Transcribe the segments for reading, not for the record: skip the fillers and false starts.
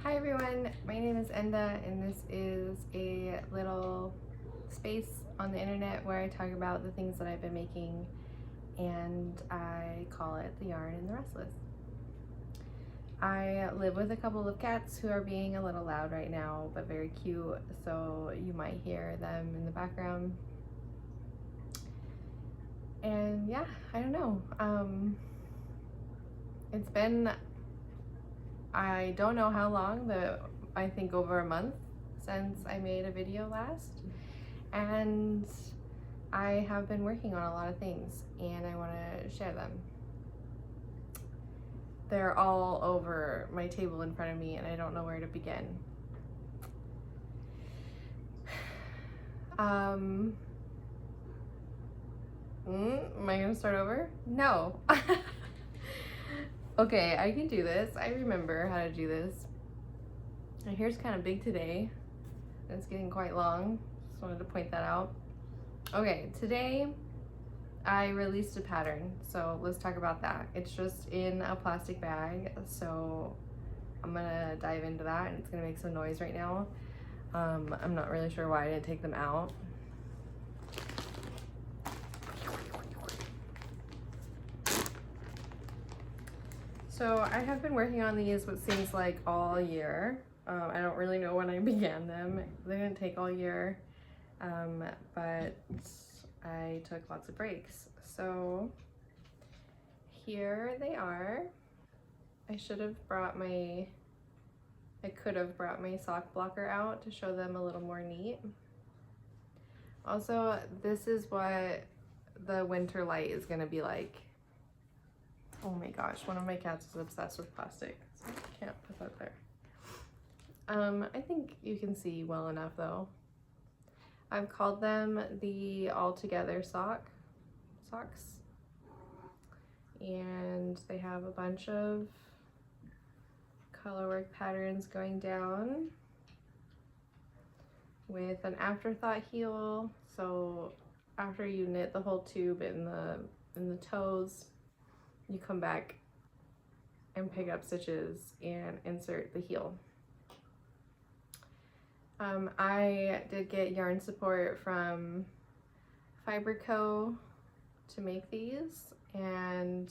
Hi everyone, my name is Enda and this is a little space on the internet where I talk about the things that I've been making, and I call it the yarn and the restless. I live with a couple of cats who are being a little loud right now, but very cute, so you might hear them in the background. And yeah, I don't know. It's been, I don't know how long, but I think over a month since I made a video last, and I have been working on a lot of things and I want to share them. They're all over my table in front of me and I don't know where to begin. Am I gonna start over? No. Okay, I can do this. I remember how to do this. My hair's kind of big today. It's getting quite long. Just wanted to point that out. Okay, today I released a pattern, so let's talk about that. It's just in a plastic bag, so I'm gonna dive into that, and it's gonna make some noise right now. I'm not really sure why I didn't take them out. So I have been working on these what seems like all year. I don't really know when I began them. They didn't take all year, but I took lots of breaks. So here they are. I could have brought my sock blocker out to show them a little more neat. Also, this is what the winter light is gonna be like. Oh my gosh, one of my cats is obsessed with plastic, so I can't put that there. I think you can see well enough though. I've called them the All Together socks. And they have a bunch of colorwork patterns going down with an afterthought heel. So after you knit the whole tube in the toes, you come back and pick up stitches and insert the heel. I did get yarn support from Fibre Co to make these, and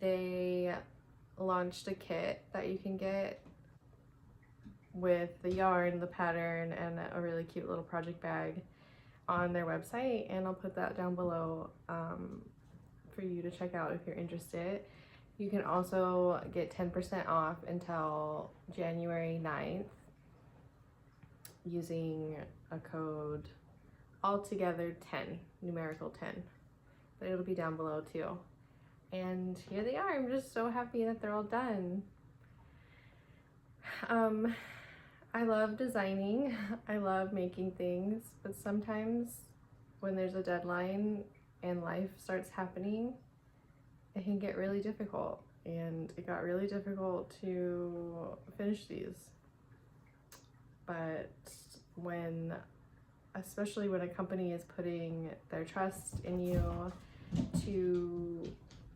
they launched a kit that you can get with the yarn, the pattern, and a really cute little project bag on their website, and I'll put that down below for you to check out if you're interested. You can also get 10% off until January 9th using a code altogether 10, numerical 10, but it'll be down below too. And here they are. I'm just so happy that they're all done. I love designing. I love making things, but sometimes when there's a deadline and life starts happening, it can get really difficult, and it got really difficult to finish these. But especially when a company is putting their trust in you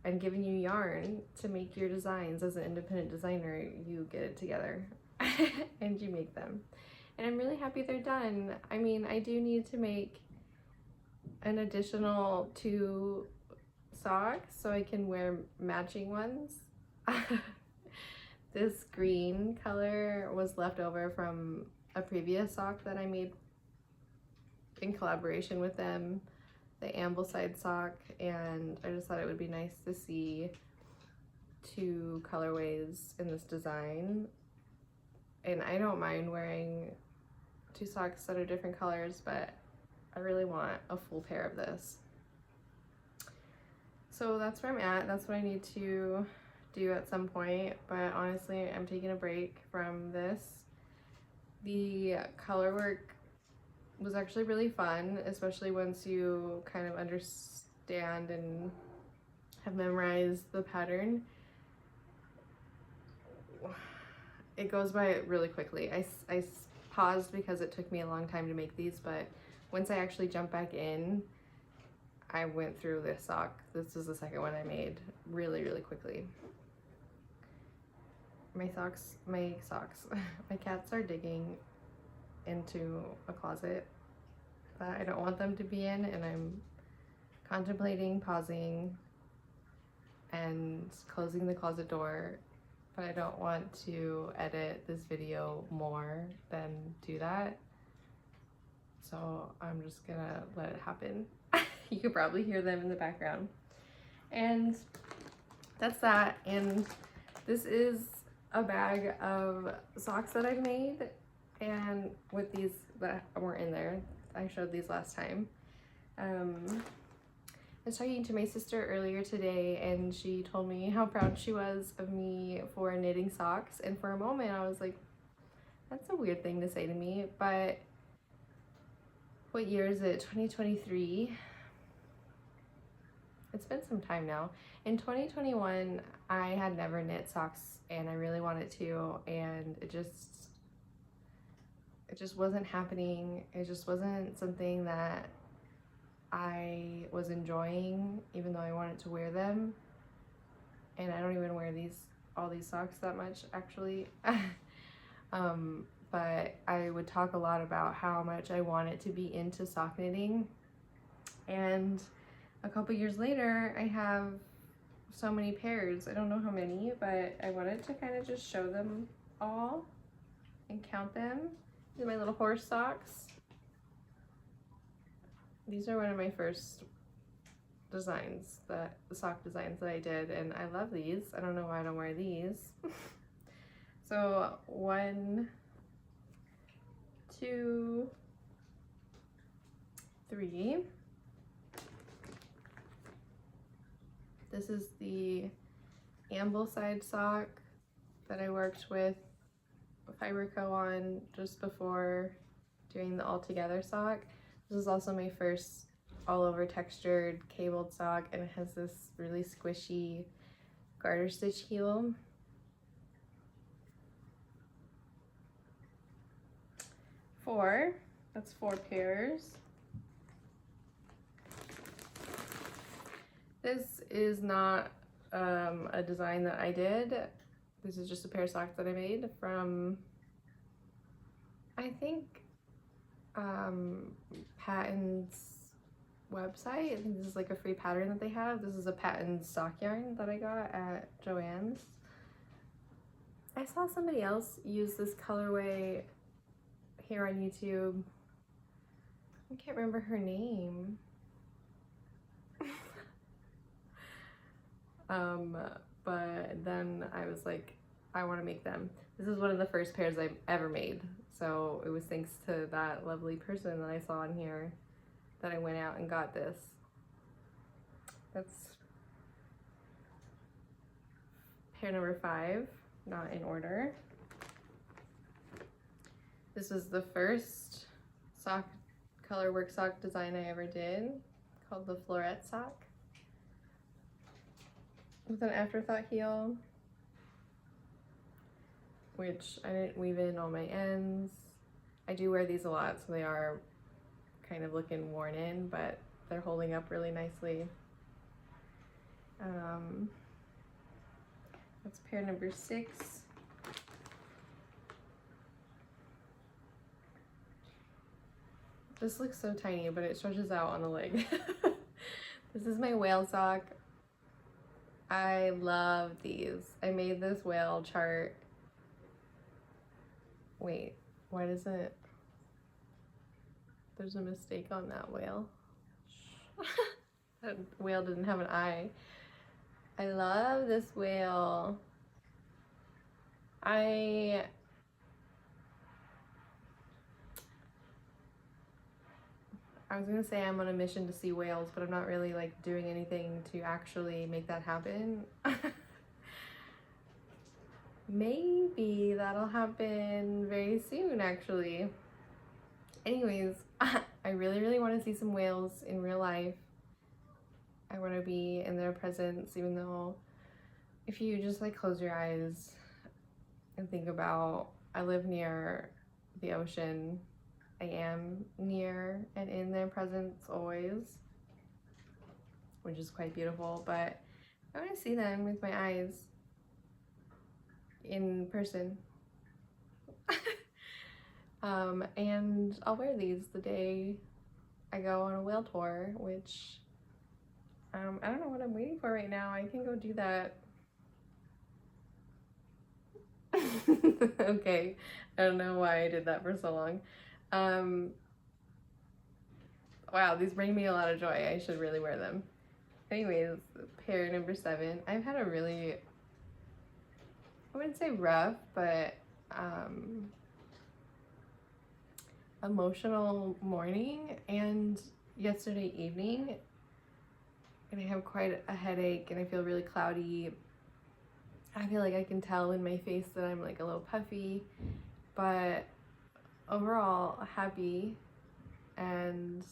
and giving you yarn to make your designs as an independent designer, you get it together and you make them. And I'm really happy they're done. I mean, I do need to make an additional 2 socks so I can wear matching ones. This green color was left over from a previous sock that I made in collaboration with them, the Ambleside sock, and I just thought it would be nice to see 2 colorways in this design. And I don't mind wearing 2 socks that are different colors, but I really want a full pair of this. So that's where I'm at. That's what I need to do at some point, but honestly, I'm taking a break from this. The color work was actually really fun, especially once you kind of understand and have memorized the pattern. It goes by really quickly. I paused because it took me a long time to make these, but once I actually jumped back in, I went through this sock. This is the second one I made really, really quickly. my cats are digging into a closet that I don't want them to be in, and I'm contemplating pausing and closing the closet door, but I don't want to edit this video more than do that. So I'm just gonna let it happen. You could probably hear them in the background. And that's that. And this is a bag of socks that I've made, and with these that weren't in there. I showed these last time. I was talking to my sister earlier today, and she told me how proud she was of me for knitting socks, and for a moment I was like, that's a weird thing to say to me, but what year is it? 2023? It's been some time now. In 2021, I had never knit socks, and I really wanted to, and it just wasn't happening. It just wasn't something that I was enjoying, even though I wanted to wear them. And I don't even wear all these socks that much, actually. But I would talk a lot about how much I wanted to be into sock knitting. And a couple years later, I have so many pairs. I don't know how many, but I wanted to kind of just show them all and count them. These are my little horse socks. These are one of my first designs, the sock designs that I did, and I love these. I don't know why I don't wear these. So 1, 2, 3. This is the amble-side sock that I worked with Fibre Co on just before doing the all-together sock. This is also my first all-over textured cabled sock, and it has this really squishy garter stitch heel. That's 4 pairs. This is not a design that I did. This is just a pair of socks that I made from, I think, Patton's website. I think this is like a free pattern that they have. This is a Patton stock yarn that I got at Joann's. I saw somebody else use this colorway here on YouTube. I can't remember her name. But then I was like, I want to make them. This is one of the first pairs I've ever made, so it was thanks to that lovely person that I saw in here that I went out and got this. That's pair number 5, not in order. This was the first colorwork sock design I ever did, called the Floret sock, with an afterthought heel, which I didn't weave in all my ends. I do wear these a lot, so they are kind of looking worn in, but they're holding up really nicely. That's pair number 6. This looks so tiny, but it stretches out on the leg. This is my whale sock. I love these. I made this whale chart. Wait, why doesn't it? There's a mistake on that whale. That whale didn't have an eye. I love this whale. I was gonna say I'm on a mission to see whales, but I'm not really like doing anything to actually make that happen. Maybe that'll happen very soon, actually. Anyways, I really want to see some whales in real life. I want to be in their presence, even though if you just like close your eyes and think about, I live near the ocean. I am near and in their presence always, which is quite beautiful, but I want to see them with my eyes. in person. And I'll wear these the day I go on a whale tour, which I don't know what I'm waiting for right now. I can go do that. Okay, I don't know why I did that for so long. Wow, these bring me a lot of joy. I should really wear them. Anyways, pair number 7. I've had a really, I wouldn't say rough, but emotional morning and yesterday evening, and I have quite a headache and I feel really cloudy. I feel like I can tell in my face that I'm like a little puffy, but overall happy. And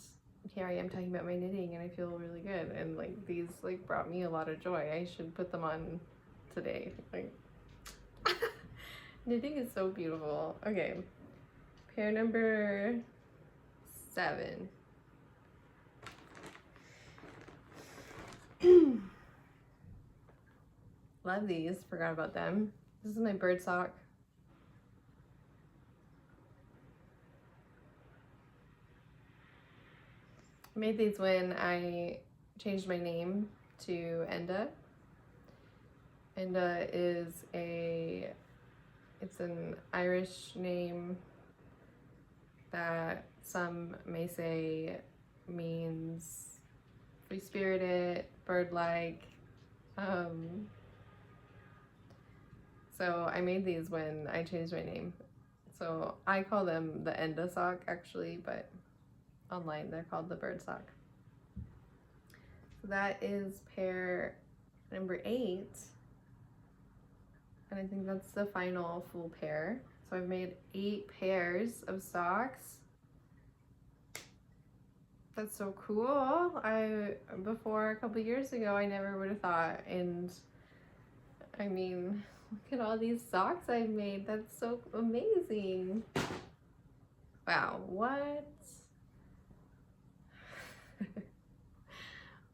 here I am talking about my knitting and I feel really good, and like these like brought me a lot of joy. I should put them on today. Like knitting is so beautiful. Okay, pair number 7. Love these, forgot about them. This is my bird sock. I made these when I changed my name to Enda. Enda is it's an Irish name that some may say means free-spirited, bird-like. So I made these when I changed my name. So I call them the Enda sock actually, but online they're called the bird sock. So that is pair number 8. And I think that's the final full pair. So I've made 8 pairs of socks. That's so cool. Before a couple years ago, I never would have thought. And I mean, look at all these socks I've made. That's so amazing. Wow, what?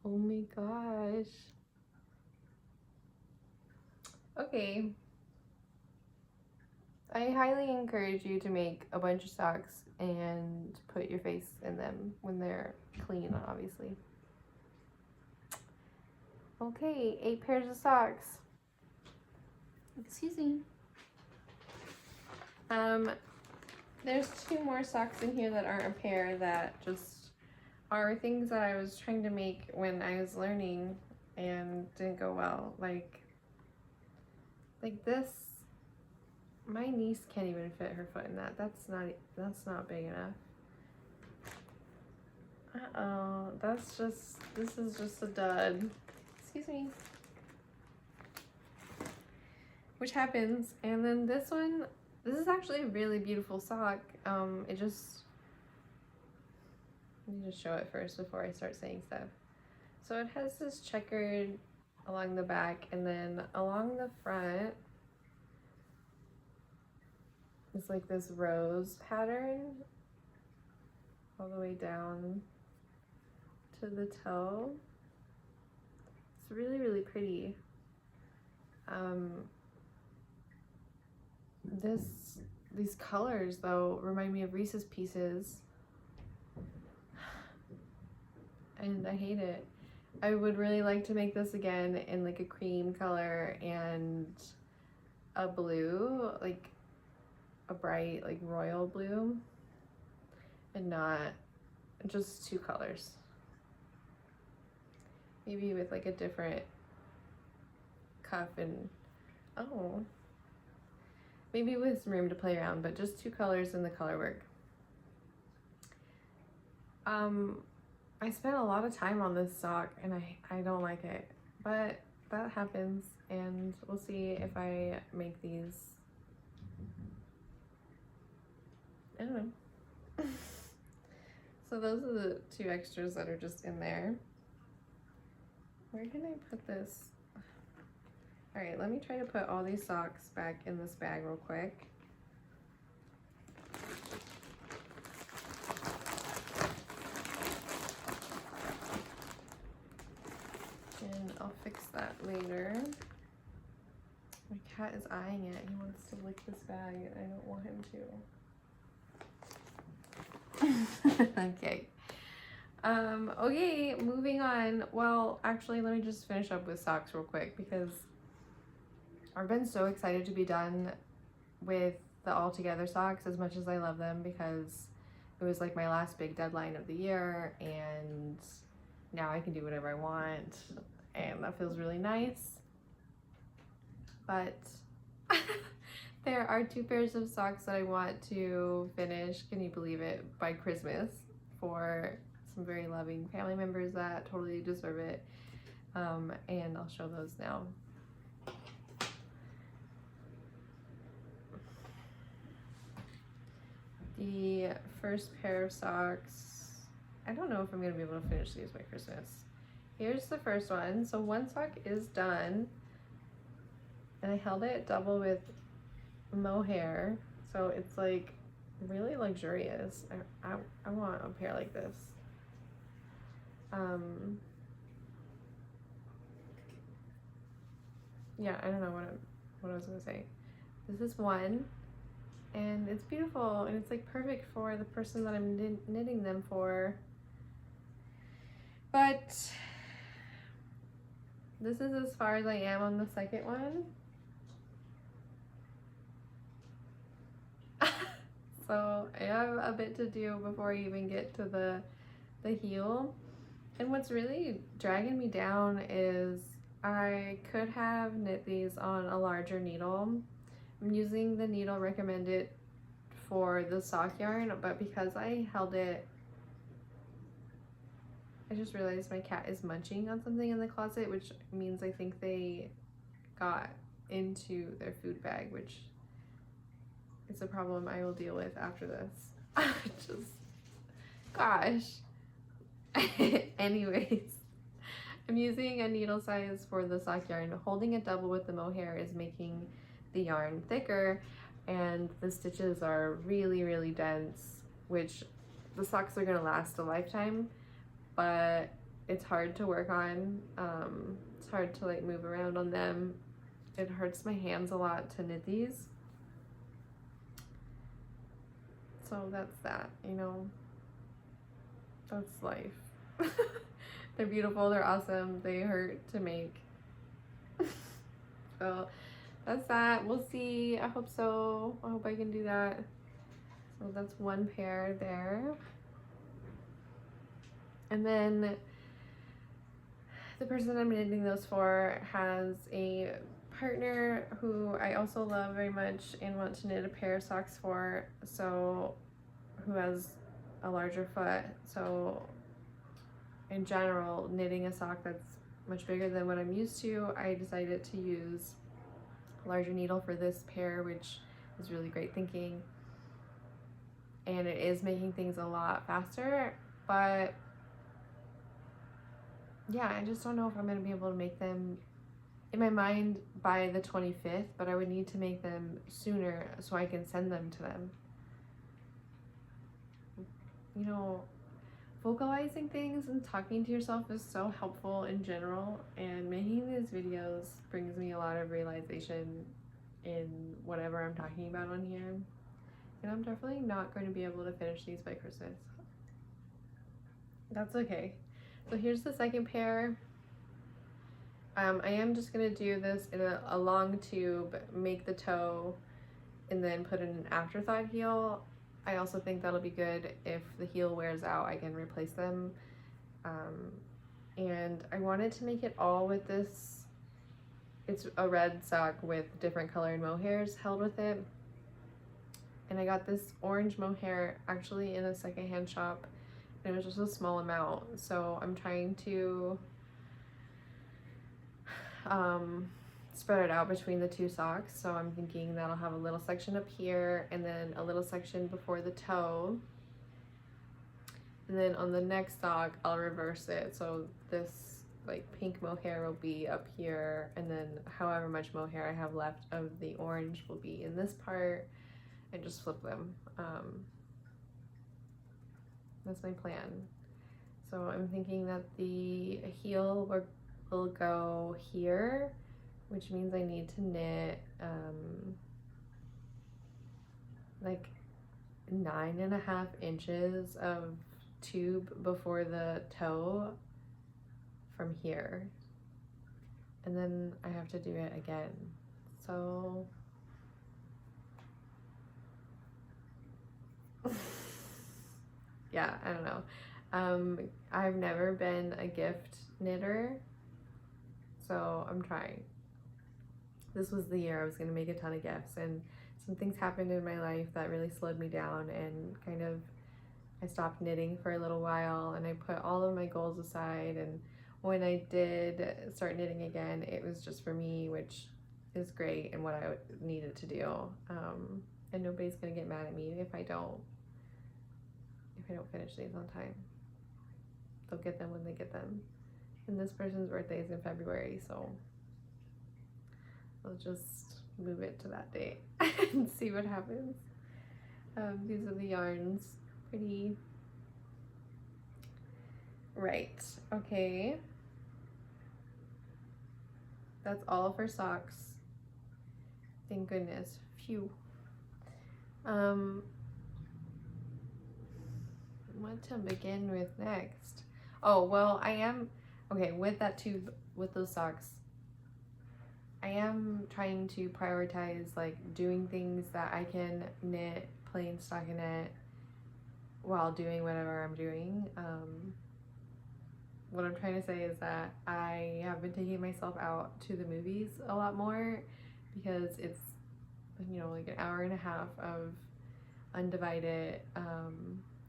Oh my gosh. Okay. I highly encourage you to make a bunch of socks and put your face in them when they're clean, obviously. Okay, 8 pairs of socks. Excuse me. There's 2 more socks in here that aren't a pair, that just are things that I was trying to make when I was learning and didn't go well. Like this. My niece can't even fit her foot in that. That's not big enough. Uh-oh, this is just a dud. Excuse me. Which happens. And then this one, this is actually a really beautiful sock. Let me just show it first before I start saying stuff. So it has this checkered along the back, and then along the front, it's like this rose pattern all the way down to the toe. It's really, really pretty. These colors though remind me of Reese's Pieces, and I hate it. I would really like to make this again in like a cream color and a blue, like a bright like royal blue, and not just 2 colors. Maybe with like a different cuff and maybe with some room to play around, but just 2 colors in the color work. I spent a lot of time on this sock and I don't like it, but that happens, and we'll see if I make these. I don't know. So those are the 2 extras that are just in there. Where can I put this? All right, let me try to put all these socks back in this bag real quick. And I'll fix that later. My cat is eyeing it. He wants to lick this bag and I don't want him to. Okay. Okay, moving on. Well, actually, let me just finish up with socks real quick because I've been so excited to be done with the All Together socks as much as I love them, because it was like my last big deadline of the year and now I can do whatever I want and that feels really nice. But there are 2 pairs of socks that I want to finish, can you believe it, by Christmas for some very loving family members that totally deserve it. And I'll show those now. The first pair of socks, I don't know if I'm gonna be able to finish these by Christmas. Here's the first one. So one sock is done and I held it double with mohair, so it's like really luxurious. I want a pair like this. Yeah, I don't know what I was gonna say. This is one, and it's beautiful, and it's like perfect for the person that I'm knitting them for. But this is as far as I am on the second one. So I have a bit to do before I even get to the heel. And what's really dragging me down is I could have knit these on a larger needle. I'm using the needle recommended for the sock yarn, but because I held it, I just realized my cat is munching on something in the closet, which means I think they got into their food bag, which is a problem I will deal with after this. Just, gosh. Anyways, I'm using a needle size for the sock yarn. Holding it double with the mohair is making the yarn thicker, and the stitches are really, really dense, which the socks are gonna last a lifetime, but it's hard to work on. It's hard to like move around on them. It hurts my hands a lot to knit these. So that's that, you know, that's life. They're beautiful, they're awesome, they hurt to make. So that's that. We'll see. I hope so. I hope I can do that. So that's one pair there. And then the person I'm knitting those for has a partner who I also love very much and want to knit a pair of socks for, so who has a larger foot. So in general, knitting a sock that's much bigger than what I'm used to, I decided to use a larger needle for this pair, which is really great thinking. And it is making things a lot faster, but yeah, I just don't know if I'm going to be able to make them in my mind by the 25th, but I would need to make them sooner so I can send them to them. You know, vocalizing things and talking to yourself is so helpful in general, and making these videos brings me a lot of realization in whatever I'm talking about on here. And I'm definitely not going to be able to finish these by Christmas. That's okay. So here's the second pair. I am just gonna do this in a long tube, make the toe, and then put in an afterthought heel. I also think that'll be good if the heel wears out, I can replace them. And I wanted to make it all with this. It's a red sock with different colored mohairs held with it. And I got this orange mohair actually in a secondhand shop. It was just a small amount, so I'm trying to spread it out between the 2 socks. So I'm thinking that I'll have a little section up here and then a little section before the toe, and then on the next sock I'll reverse it, so this like pink mohair will be up here, and then however much mohair I have left of the orange will be in this part, and just flip them. That's my plan. So I'm thinking that the heel will go here, which means I need to knit like 9.5 inches of tube before the toe from here, and then I have to do it again. So yeah, I don't know. I've never been a gift knitter, so I'm trying. This was the year I was gonna make a ton of gifts, and some things happened in my life that really slowed me down, and kind of I stopped knitting for a little while, and I put all of my goals aside, and when I did start knitting again, it was just for me, which is great and what I needed to do. And nobody's gonna get mad at me if I don't finish these on time. They'll get them when they get them. And this person's birthday is in February, so I'll just move it to that date and see what happens. These are the yarns. Pretty. Right, okay. That's all for socks. Thank goodness. Phew. What to begin with next? Oh, well, I am, okay, with that tube, with those socks, I am trying to prioritize like doing things that I can knit plain stockinette while doing whatever I'm doing. What I'm trying to say is that I have been taking myself out to the movies a lot more, because it's, you know, like an hour and a half of undivided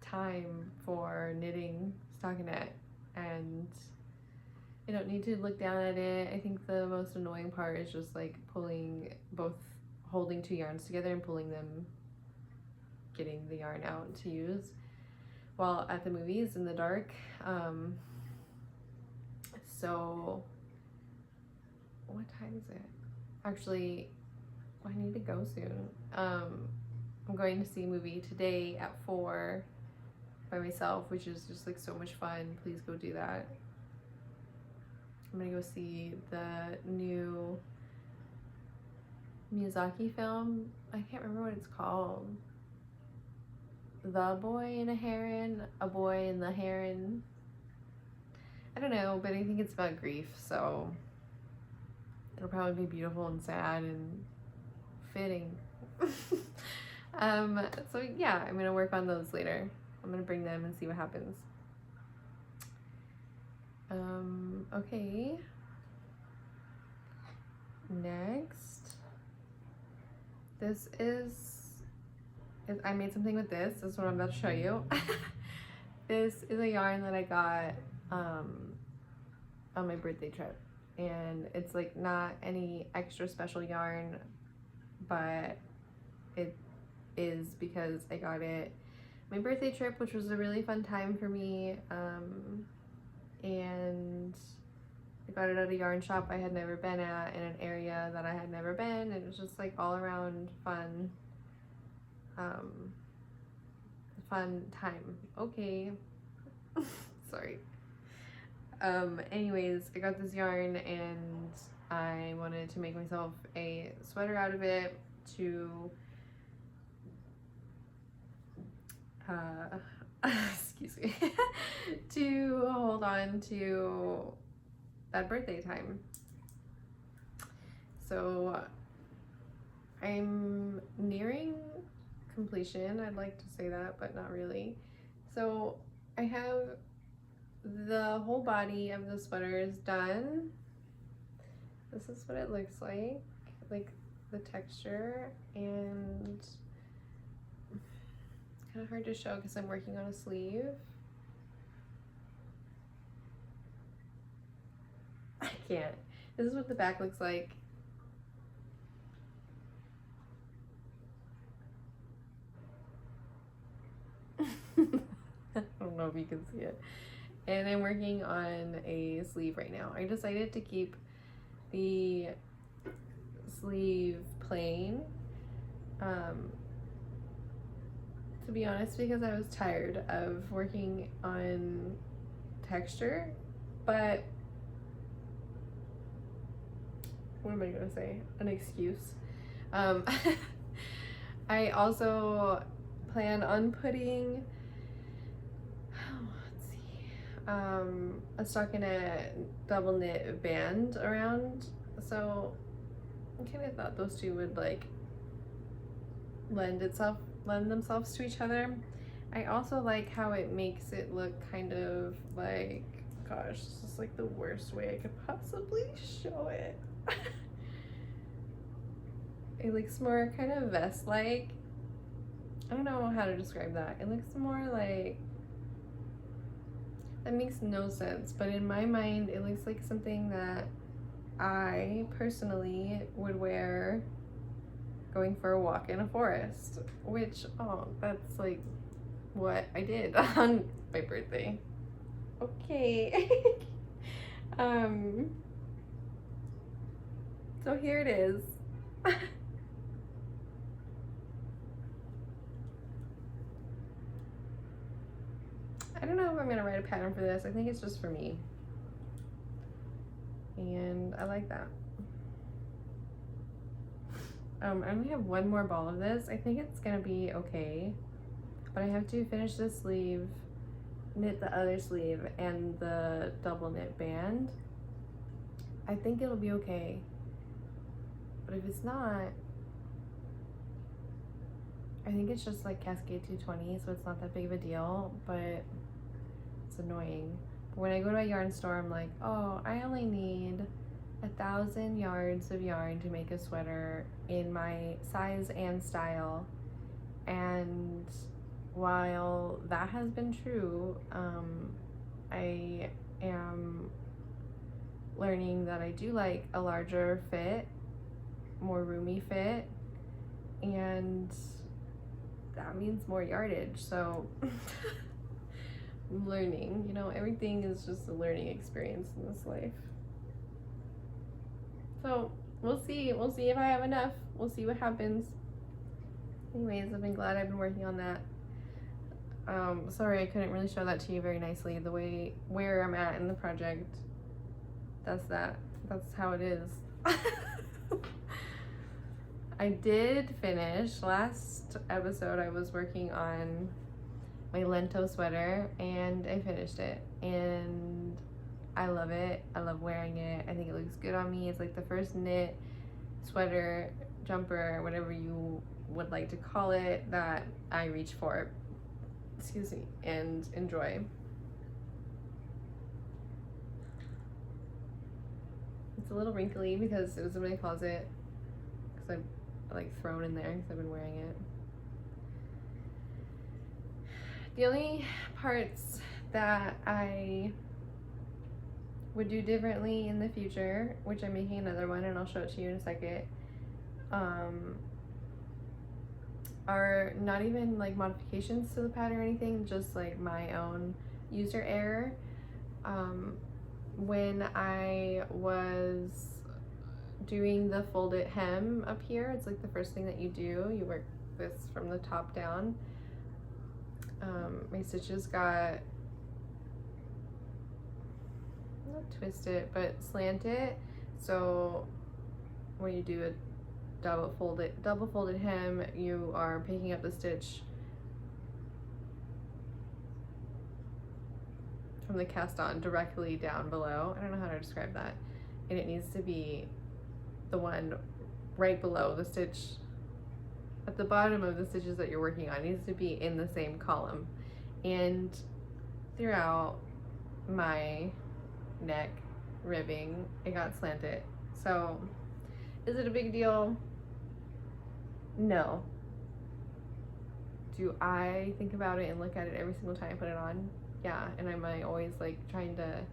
time for knitting stockinette, and I don't need to look down at it. I think the most annoying part is just like holding two yarns together and pulling them, getting the yarn out to use while at the movies in the dark. So what time is it? Actually, I need to go soon. I'm going to see a movie today at 4 by myself, which is just like so much fun. Please go do that. I'm gonna go see the new Miyazaki film. I can't remember what it's called. The Boy and a Heron, A Boy and the Heron. I don't know, but I think it's about grief, so it'll probably be beautiful and sad and fitting. So yeah, I'm gonna work on those later. I'm gonna bring them and see what happens. Okay. Next. This is I made something with this. This is what I'm about to show you. This is a yarn that I got on my birthday trip, and it's like not any extra special yarn, but it is because I got it my birthday trip, which was a really fun time for me, and I got it at a yarn shop I had never been at in an area that I had never been, and it was just like all around fun time. Okay. Sorry. Anyways, I got this yarn and I wanted to make myself a sweater out of it to excuse me, to hold on to that birthday time. So I'm nearing completion. I'd like to say that, but not really. So I have the whole body of the sweater is done. This is what it looks like the texture, and it's kind of hard to show because I'm working on a sleeve. I can't. This is what the back looks like. I don't know if you can see it. And I'm working on a sleeve right now. I decided to keep the sleeve plain, to be honest, because I was tired of working on texture, but what am I gonna say? An excuse. I also plan on putting, let's see, a stockinette double knit band around. So I kind of thought those two would like lend themselves to each other. I also like how it makes it look kind of like, gosh, this is like the worst way I could possibly show it. It looks more kind of vest-like. I don't know how to describe that. It looks more like, that makes no sense, but in my mind it looks like something that I personally would wear going for a walk in a forest, which, oh, that's like what I did on my birthday. Okay. So here it is. I don't know if I'm gonna write a pattern for this. I think it's just for me. And I like that. I only have one more ball of this. I think it's gonna be okay. But I have to finish this sleeve, knit the other sleeve, and the double knit band. I think it'll be okay. But if it's not, I think it's just like Cascade 220, so it's not that big of a deal, but it's annoying. But when I go to a yarn store, I'm like, oh, I only need 1,000 yards of yarn to make a sweater in my size and style. And while that has been true, I am learning that I do like a larger fit, more roomy fit, and that means more yardage. So I'm learning, you know, everything is just a learning experience in this life. So we'll see if I have enough. We'll see what happens. Anyways, I've been glad I've been working on that. Sorry I couldn't really show that to you very nicely, the way where I'm at in the project. That's how it is. I did finish last episode. I was working on my Lento sweater and I finished it, and I love it. I love wearing it. I think it looks good on me. It's like the first knit sweater, jumper, whatever you would like to call it, that I reach for, excuse me, and enjoy. It's a little wrinkly because it was in my closet, because I like thrown in there because I've been wearing it. The only parts that I would do differently in the future, which I'm making another one and I'll show it to you in a second, are not even like modifications to the pattern or anything, just like my own user error. When I was doing the folded hem up here, it's like the first thing that you do. You work this from the top down. My stitches got, not twisted, but slanted. So when you do a double folded hem, you are picking up the stitch from the cast on directly down below. I don't know how to describe that. And it needs to be the one right below the stitch at the bottom of the stitches that you're working on. It needs to be in the same column. And throughout my neck ribbing, it got slanted. So is it a big deal? No. Do I think about it and look at it every single time I put it on? Yeah, and am I always like trying to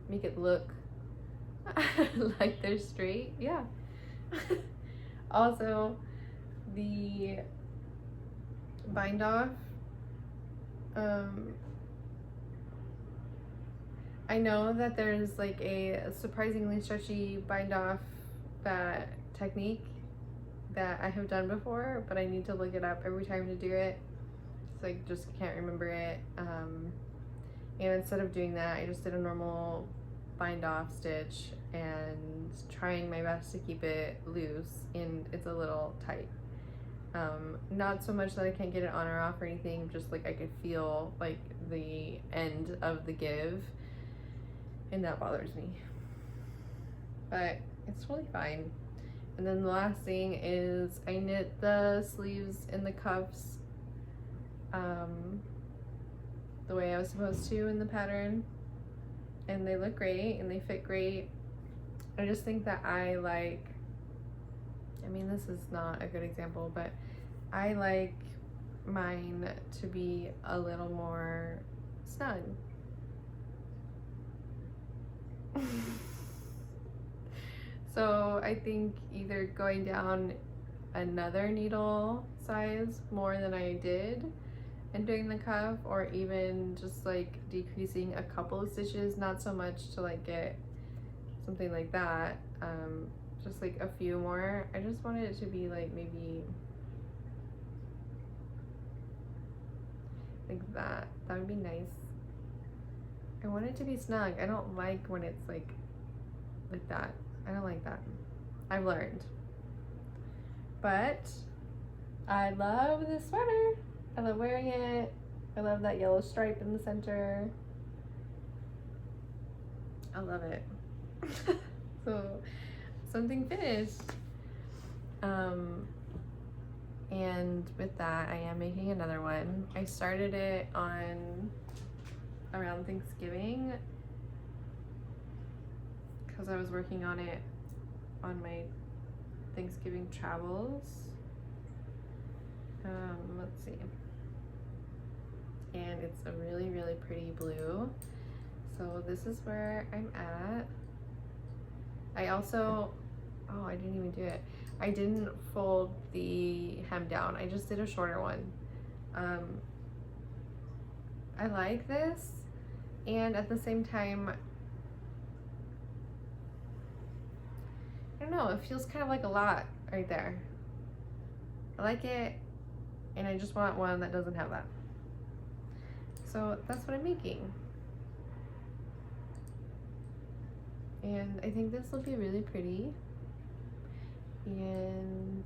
make it look like they're straight? Yeah. Also, the bind off, I know that there's like a surprisingly stretchy bind off that technique that I have done before, but I need to look it up every time to do it, so I just can't remember it. And instead of doing that, I just did a normal bind off stitch and trying my best to keep it loose, and it's a little tight. Not so much that I can't get it on or off or anything, just like I could feel like the end of the give, and that bothers me. But it's really fine. And then the last thing is I knit the sleeves and the cuffs the way I was supposed to in the pattern, and they look great and they fit great. I just think that I mean, this is not a good example, but I like mine to be a little more snug. So I think either going down another needle size more than I did and doing the cuff, or even just like decreasing a couple of stitches, not so much to like get something like that, just like a few more. I just wanted it to be like maybe like that. That would be nice. I want it to be snug. I don't like when it's like that. I don't like that. I've learned. But I love this sweater. I love wearing it. I love that yellow stripe in the center. I love it. So something finished. And with that, I am making another one. I started it on around Thanksgiving because I was working on it on my Thanksgiving travels. Let's see. And it's a really, really pretty blue. So this is where I'm at. I also, oh, I didn't even do it. I didn't fold the hem down. I just did a shorter one. I like this, and at the same time, I don't know, it feels kind of like a lot right there. I like it, and I just want one that doesn't have that. So that's what I'm making. And I think this will be really pretty. And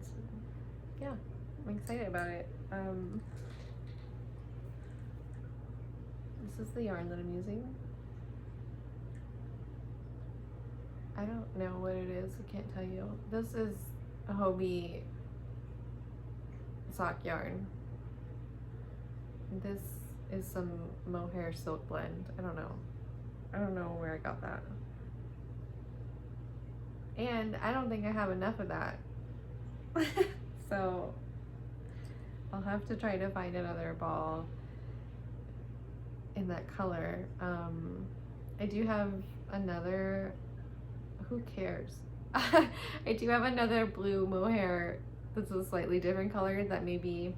yeah, I'm excited about it. This is the yarn that I'm using. I don't know what it is, I can't tell you. This is a Hobie sock yarn. This is some mohair silk blend. I don't know where I got that. And I don't think I have enough of that. So I'll have to try to find another ball in that color. I do have another, who cares? I do have another blue mohair that's a slightly different color that maybe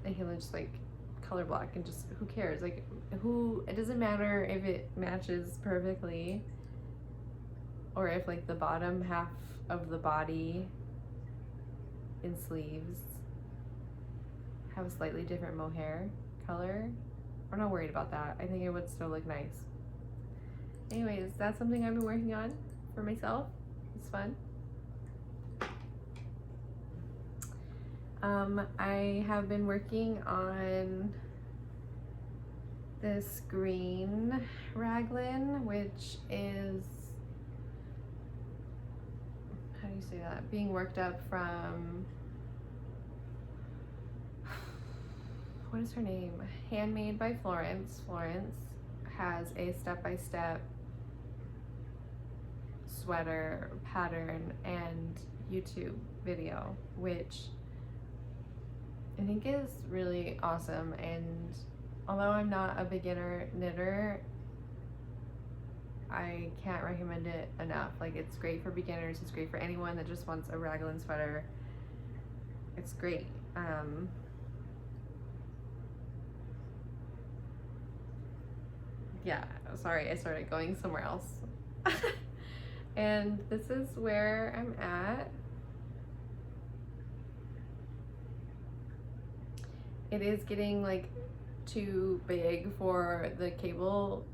I can just like color block and just, who cares? Like, it doesn't matter if it matches perfectly, or if like the bottom half of the body in sleeves have a slightly different mohair color. I'm not worried about that. I think it would still look nice. Anyways, that's something I've been working on for myself. It's fun. I have been working on this green raglan, which is, how do you say that? Being worked up from, what is her name? Handmade by Florence. Florence has a step-by-step sweater pattern and YouTube video, which I think is really awesome. And although I'm not a beginner knitter, I can't recommend it enough. Like, it's great for beginners. It's great for anyone that just wants a raglan sweater. It's great. Yeah, sorry, I started going somewhere else. And this is where I'm at. It is getting like too big for the cable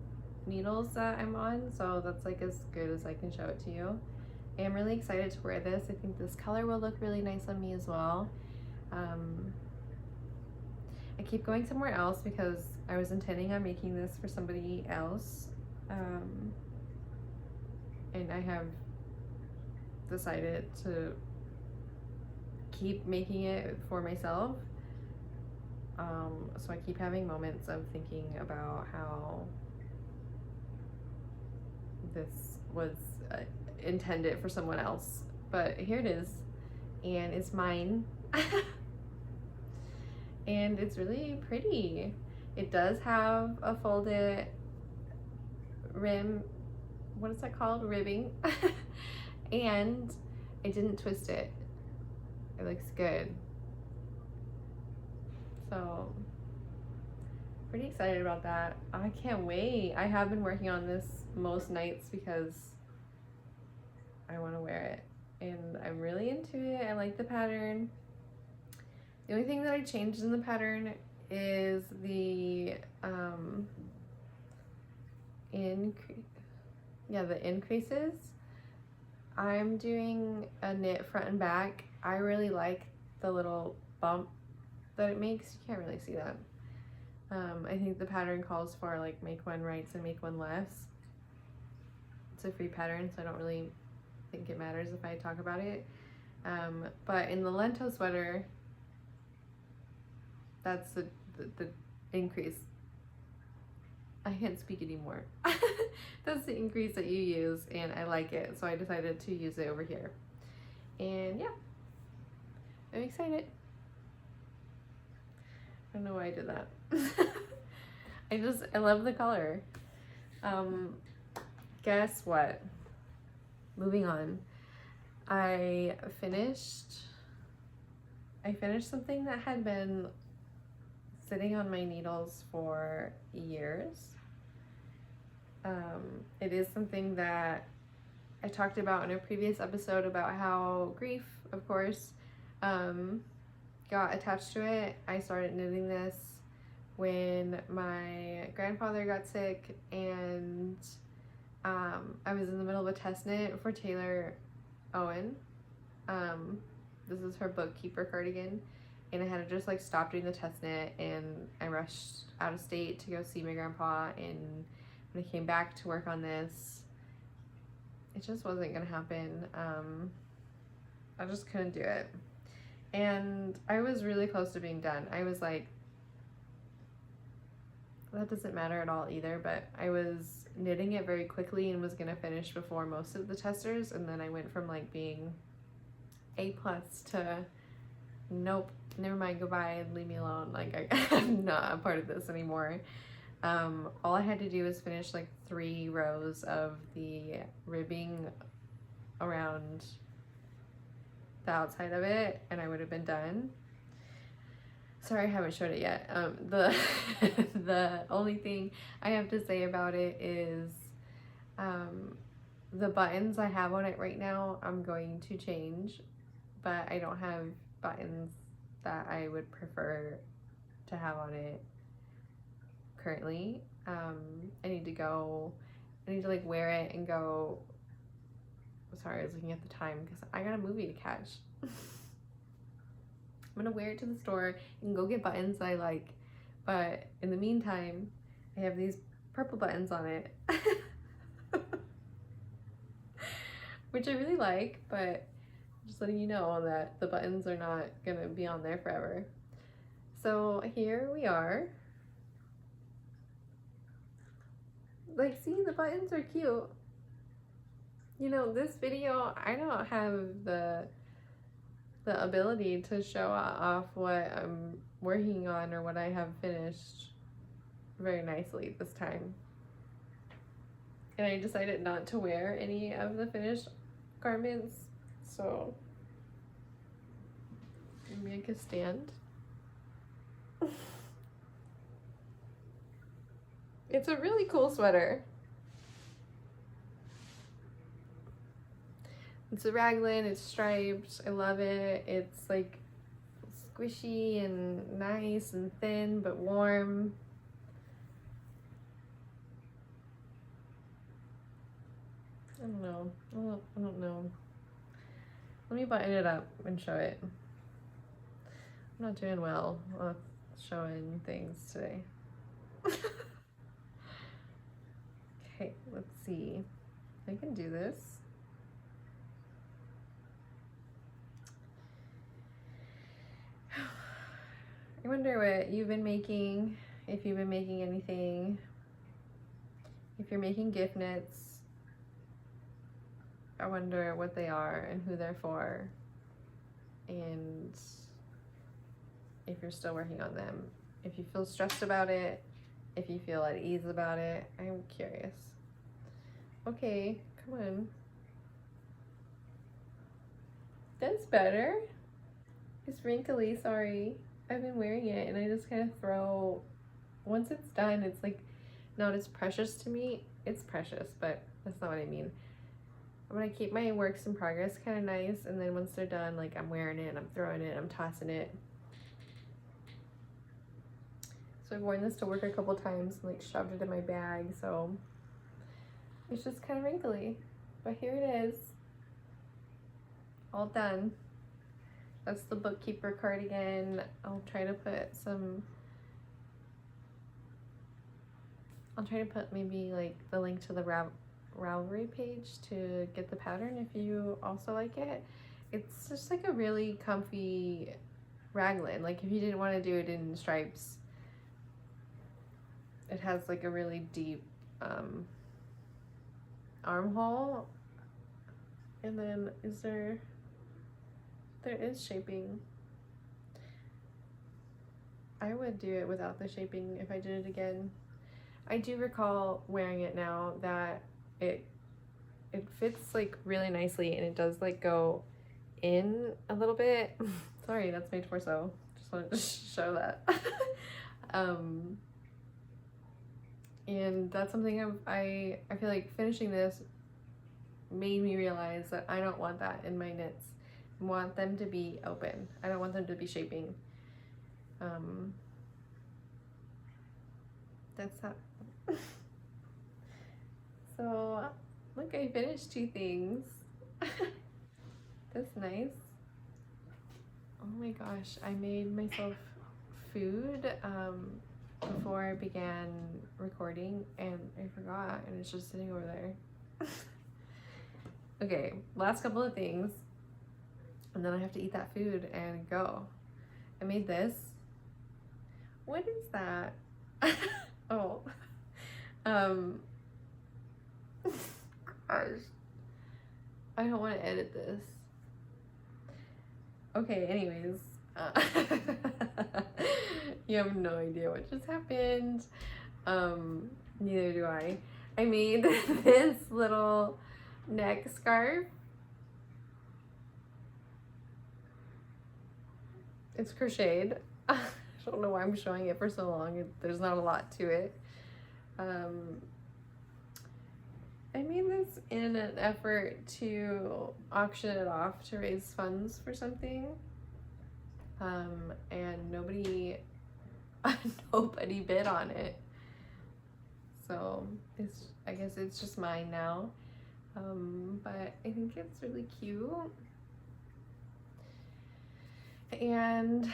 needles that I'm on, so that's like as good as I can show it to you. And I'm really excited to wear this. I think this color will look really nice on me as well. I keep going somewhere else because I was intending on making this for somebody else, and I have decided to keep making it for myself. So I keep having moments of thinking about how this was intended for someone else, but here it is, and it's mine. And it's really pretty. It does have a folded rim, what is that called? Ribbing. And I didn't twist it. It looks good. So, pretty excited about that. I can't wait. I have been working on this most nights because I want to wear it. And I'm really into it. I like the pattern. The only thing that I changed in the pattern is the increases. I'm doing a knit front and back. I really like the little bump that it makes. You can't really see that. I think the pattern calls for like make one right and make one less. It's a free pattern, so I don't really think it matters if I talk about it. But in the Lento sweater, that's the increase. I can't speak anymore. That's the increase that you use, and I like it, so I decided to use it over here. And yeah, I'm excited. I don't know why I did that. I love the color. Guess what? Moving on. I finished something that had been sitting on my needles for years. It is something that I talked about in a previous episode about how grief, of course, got attached to it. I started knitting this when my grandfather got sick, and I was in the middle of a test knit for Taylor Owen. This is her Bookkeeper cardigan, and I had to just like stop doing the test knit, and I rushed out of state to go see my grandpa, and when I came back to work on this, it just wasn't gonna happen. I just couldn't do it, and I was really close to being done. I was like, that doesn't matter at all either, but I was knitting it very quickly and was gonna finish before most of the testers, and then I went from like being A+ to nope, never mind, goodbye, leave me alone, like I'm not a part of this anymore. All I had to do was finish like 3 rows of the ribbing around the outside of it, and I would have been done. Sorry, I haven't showed it yet. The only thing I have to say about it is the buttons I have on it right now, I'm going to change, but I don't have buttons that I would prefer to have on it currently. I need to like wear it and go. Sorry, I was looking at the time because I got a movie to catch. I'm gonna wear it to the store and go get buttons that I like, but in the meantime, I have these purple buttons on it, which I really like, but just letting you know that the buttons are not gonna be on there forever. So here we are. Like, see, the buttons are cute. You know, this video, I don't have the ability to show off what I'm working on or what I have finished very nicely this time. And I decided not to wear any of the finished garments, so maybe I could stand. It's a really cool sweater. It's a raglan, it's striped, I love it. It's like squishy and nice and thin but warm. don't know. Well, I don't know. Let me button it up and show it. I'm not doing well with showing things today. Okay, let's see. I can do this. I wonder what you've been making, if you've been making anything, if you're making gift knits. I wonder what they are and who they're for, and if you're still working on them, if you feel stressed about it, if you feel at ease about it. I'm curious. Okay, come on. That's better. It's wrinkly, sorry. I've been wearing it and I just kind of throw, once it's done, it's like not as precious to me. It's precious, but that's not what I mean. I'm gonna keep my works in progress kind of nice, and then once they're done, like I'm wearing it, I'm throwing it, I'm tossing it. So I've worn this to work a couple times and like shoved it in my bag, so it's just kind of wrinkly. But here it is, all done. That's the Bookkeeper cardigan. I'll try to put maybe like the link to the Ravelry page to get the pattern if you also like it. It's just like a really comfy raglan. Like if you didn't want to do it in stripes, it has like a really deep armhole, and then there is shaping. I would do it without the shaping if I did it again. I do recall wearing it now that it fits like really nicely, and it does like go in a little bit. Sorry, that's my torso. Just wanted to show that. And that's something I feel like finishing this made me realize that I don't want that in my knits. I want them to be open. I don't want them to be shaping. That's that. So look, I finished 2 things. That's nice. Oh my gosh, I made myself food before I began recording, and I forgot, and it's just sitting over there. Okay, last couple of things, and then I have to eat that food and go. I made this. What is that? Oh. Gosh. I don't want to edit this. Okay, anyways. You have no idea what just happened. Neither do I. I made this little neck scarf. It's crocheted. I don't know why I'm showing it for so long. There's not a lot to it. I made this in an effort to auction it off to raise funds for something. And nobody bid on it. So I guess it's just mine now. But I think it's really cute. And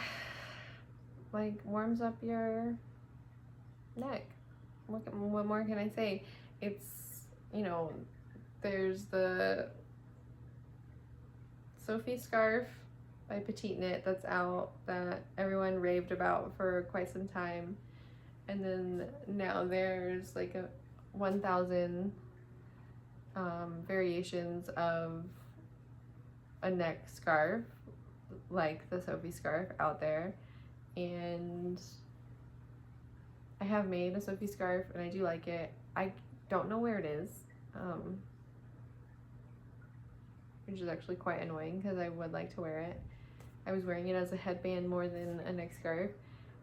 like warms up your neck. What more can I say? It's, you know, there's the Sophie scarf by Petite Knit that's out that everyone raved about for quite some time, and then now there's like a 1,000 variations of a neck scarf like the Sophie scarf out there, and I have made a Sophie scarf and I do like it. I don't know where it is, which is actually quite annoying because I would like to wear it. I was wearing it as a headband more than a neck scarf.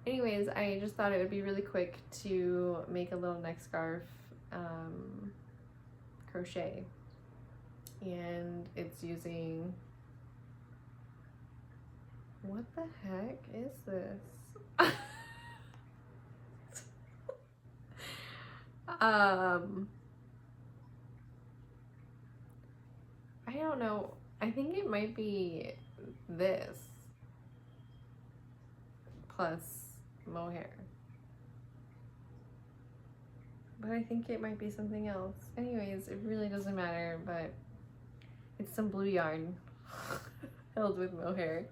Anyways, I just thought it would be really quick to make a little neck scarf crochet, and it's using, what the heck is this? don't know. I think it might be this plus mohair. But I think it might be something else. Anyways, it really doesn't matter, but it's some blue yarn filled with mohair.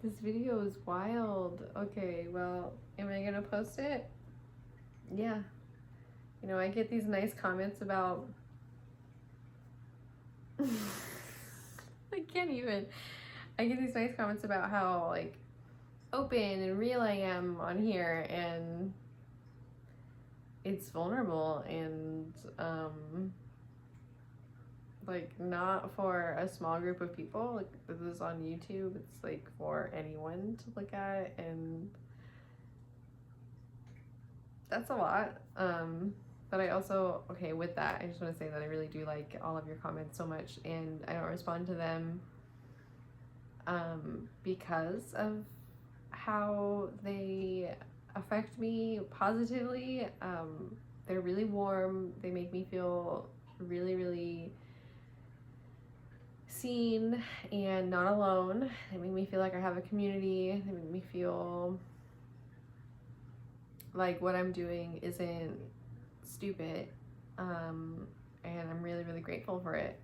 This video is wild. Okay, well, am I gonna post it? Yeah. You know, I get these nice comments about I can't even. I get these nice comments about how like open and real I am on here, and it's vulnerable and like not for a small group of people. Like this is on YouTube, it's like for anyone to look at, and that's a lot. But I also, okay, with that, I just want to say that I really do like all of your comments so much, and I don't respond to them because of how they affect me positively. They're really warm. They make me feel really, really seen and not alone. They make me feel like I have a community. They make me feel like what I'm doing isn't stupid, and I'm really, really grateful for it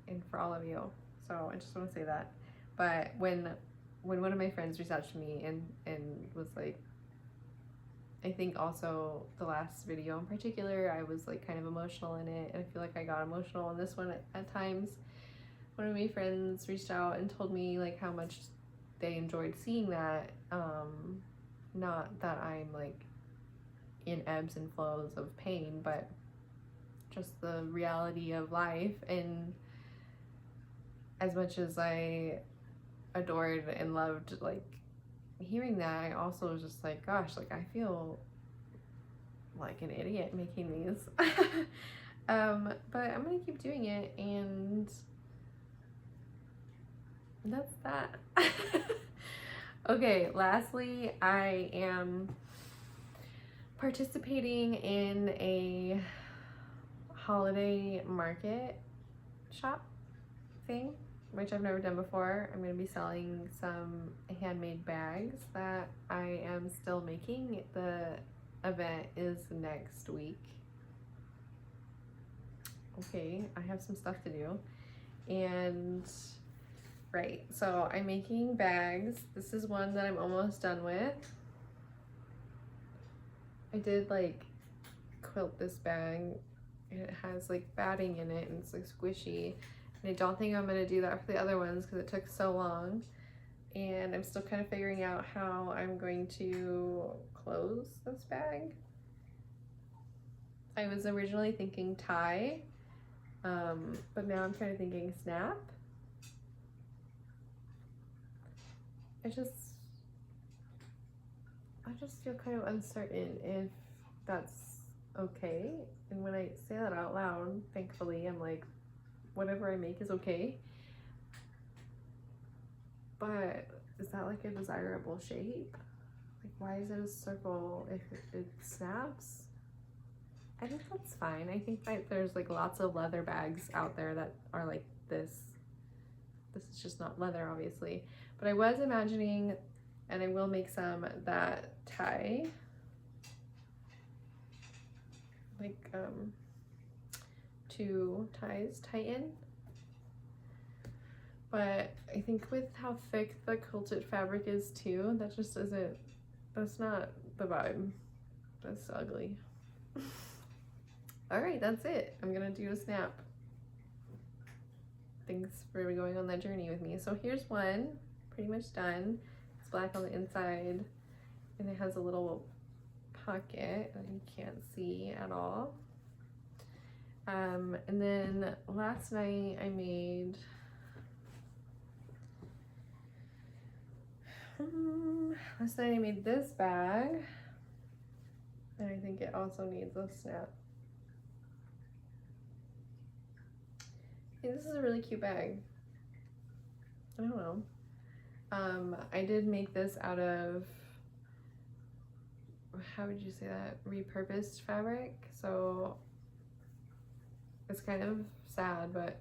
and for all of you. So I just want to say that. But when one of my friends reached out to me and was like, I think also the last video in particular, I was like kind of emotional in it, and I feel like I got emotional in this one at times. One of my friends reached out and told me like how much they enjoyed seeing that. Not that I'm like in ebbs and flows of pain, but just the reality of life. And as much as I adored and loved like hearing that, I also was just like, gosh, like I feel like an idiot making these. But I'm gonna keep doing it, and that's that. Okay, lastly, I am participating in a holiday market shop thing, which I've never done before. I'm going to be selling some handmade bags that I am still making. The event is next week. Okay, I have some stuff to do. And right, so I'm making bags. This is one that I'm almost done with. I did like quilt this bag, and it has like batting in it, and it's like squishy. And I don't think I'm gonna do that for the other ones because it took so long. And I'm still kind of figuring out how I'm going to close this bag. I was originally thinking tie, but now I'm kind of thinking snap. I just feel kind of uncertain if that's okay. And when I say that out loud, thankfully, I'm like, whatever I make is okay. But is that like a desirable shape? Like, why is it a circle if it snaps? I think that's fine. I think that there's like lots of leather bags out there that are like this. This is just not leather, obviously. But I was imagining, and I will make some that tie, like two ties tighten. But I think with how thick the quilted fabric is too, that just isn't, that's not the vibe. That's ugly. All right, that's it. I'm gonna do a snap. Thanks for going on that journey with me. So here's one, pretty much done. It's black on the inside, and it has a little pocket that you can't see at all. And then last night I made this bag, and I think it also needs a snap. Hey, this is a really cute bag. I don't know. I did make this out of, how would you say that? Repurposed fabric. So it's kind of sad, but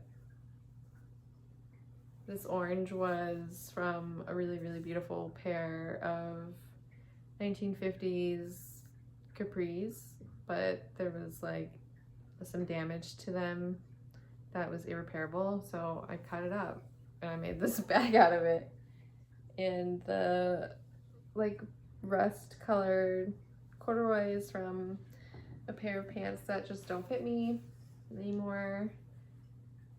This orange was from a really, really beautiful pair of 1950s capris, but there was like some damage to them that was irreparable, so I cut it up and I made this bag out of it. And the like rust colored corduroys from a pair of pants that just don't fit me anymore,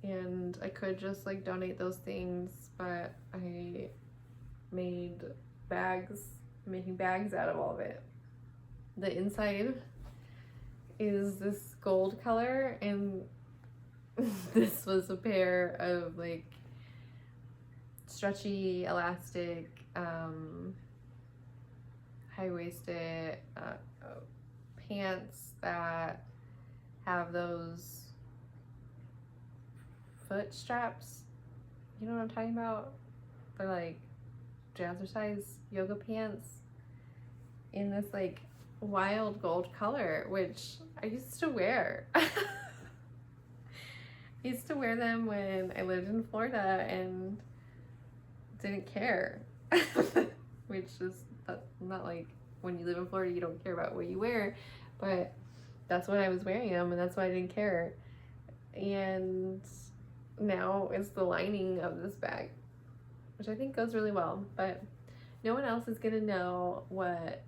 and I could just like donate those things, but I made bags, making bags out of all of it. The inside is this gold color, and this was a pair of like stretchy elastic high-waisted pants that have those foot straps. You know what I'm talking about? They're like jazzercise yoga pants in this like wild gold color, which I used to wear. I used to wear them when I lived in Florida and didn't care. Which is not like when you live in Florida you don't care about what you wear, but that's when I was wearing them and that's why I didn't care. And now it's the lining of this bag, which I think goes really well, but no one else is gonna know where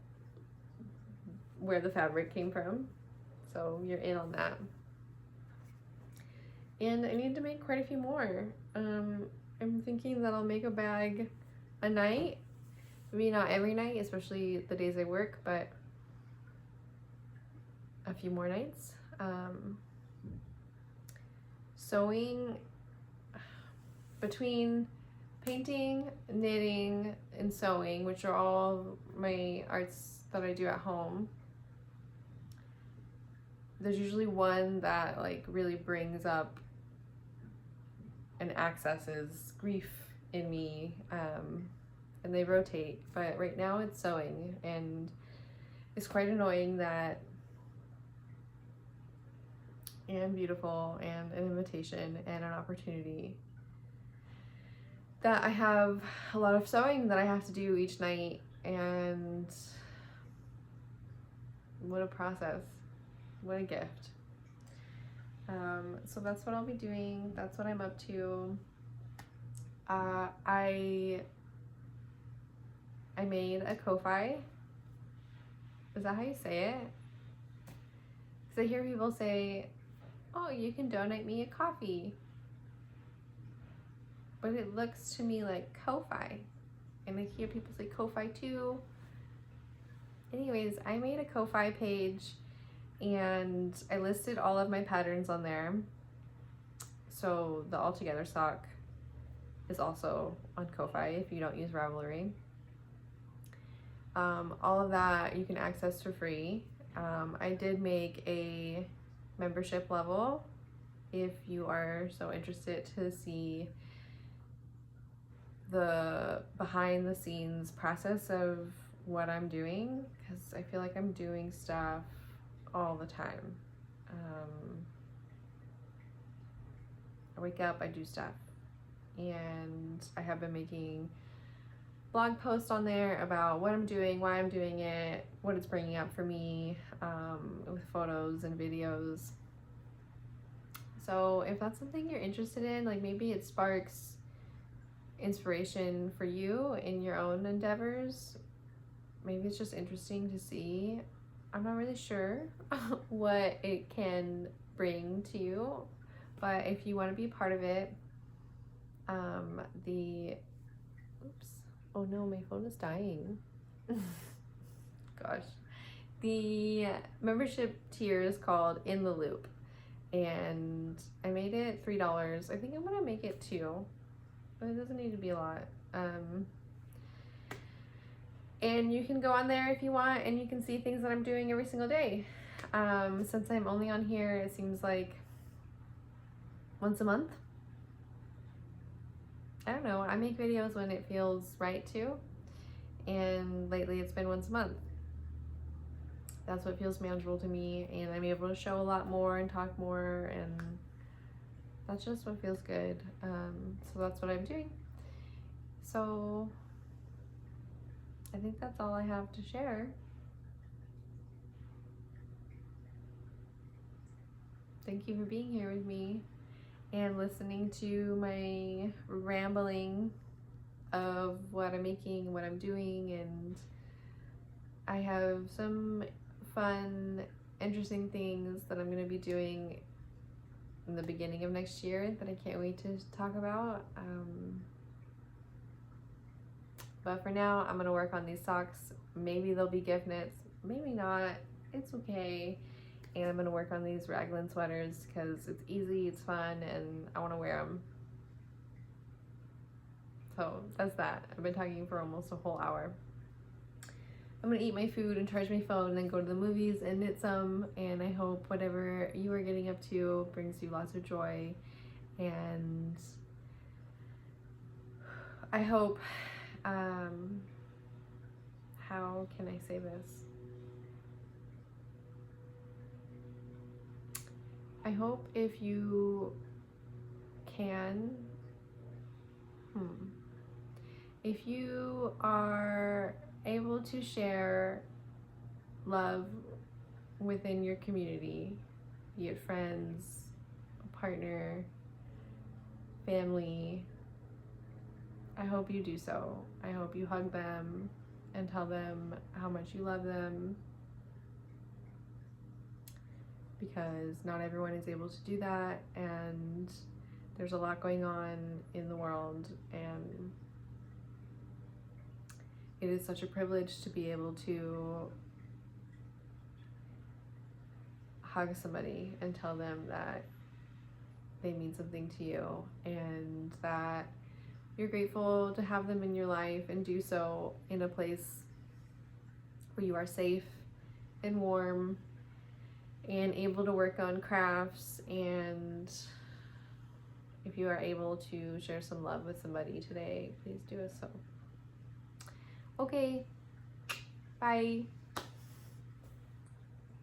the fabric came from, so you're in on that. And I need to make quite a few more. I'm thinking that I'll make a bag a night. Maybe not every night, especially the days I work, but a few more nights. Sewing, between painting, knitting, and sewing, which are all my arts that I do at home, there's usually one that like really brings up and accesses grief in me, and they rotate, but right now it's sewing, and it's quite annoying that, and beautiful, and an invitation and an opportunity that I have a lot of sewing that I have to do each night, and what a process, what a gift. So that's what I'll be doing, that's what I'm up to. I made a Ko-fi. Is that how you say it? Because I hear people say, oh, you can donate me a coffee. But it looks to me like Ko-fi. And I hear people say Ko-fi too. Anyways, I made a Ko-fi page and I listed all of my patterns on there. So the All Together sock is also on Ko-fi if you don't use Ravelry. All of that you can access for free. I did make a membership level if you are so interested to see the behind the scenes process of what I'm doing, because I feel like I'm doing stuff all the time. I wake up, I do stuff, and I have been making blog posts on there about what I'm doing, why I'm doing it, what it's bringing up for me, with photos and videos. So if that's something you're interested in, like maybe it sparks inspiration for you in your own endeavors, maybe it's just interesting to see. I'm not really sure what it can bring to you, but if you want to be part of it, oh no, my phone is dying. Gosh. The membership tier is called In the Loop, and I made it $3. I think I'm gonna make it $2, but it doesn't need to be a lot. And you can go on there if you want, and you can see things that I'm doing every single day. Since I'm only on here, it seems like once a month. I don't know, I make videos when it feels right to, and lately it's been once a month. That's what feels manageable to me, and I'm able to show a lot more and talk more, and that's just what feels good. So that's what I'm doing. So I think that's all I have to share. Thank you for being here with me and listening to my rambling of what I'm making, what I'm doing, and I have some fun, interesting things that I'm going to be doing in the beginning of next year that I can't wait to talk about. But for now, I'm going to work on these socks. Maybe they'll be gift knits, maybe not. It's okay. And I'm going to work on these raglan sweaters because it's easy, it's fun, and I want to wear them. So that's that. I've been talking for almost a whole hour. I'm gonna eat my food and charge my phone and then go to the movies and knit some, and I hope whatever you are getting up to brings you lots of joy, and I hope, how can I say this? I hope if you can, if you are able to share love within your community, be it friends, a partner, family, I hope you do so. I hope you hug them and tell them how much you love them, because not everyone is able to do that, and there's a lot going on in the world, and it is such a privilege to be able to hug somebody and tell them that they mean something to you and that you're grateful to have them in your life, and do so in a place where you are safe and warm and able to work on crafts. And if you are able to share some love with somebody today, please do so. Okay, bye.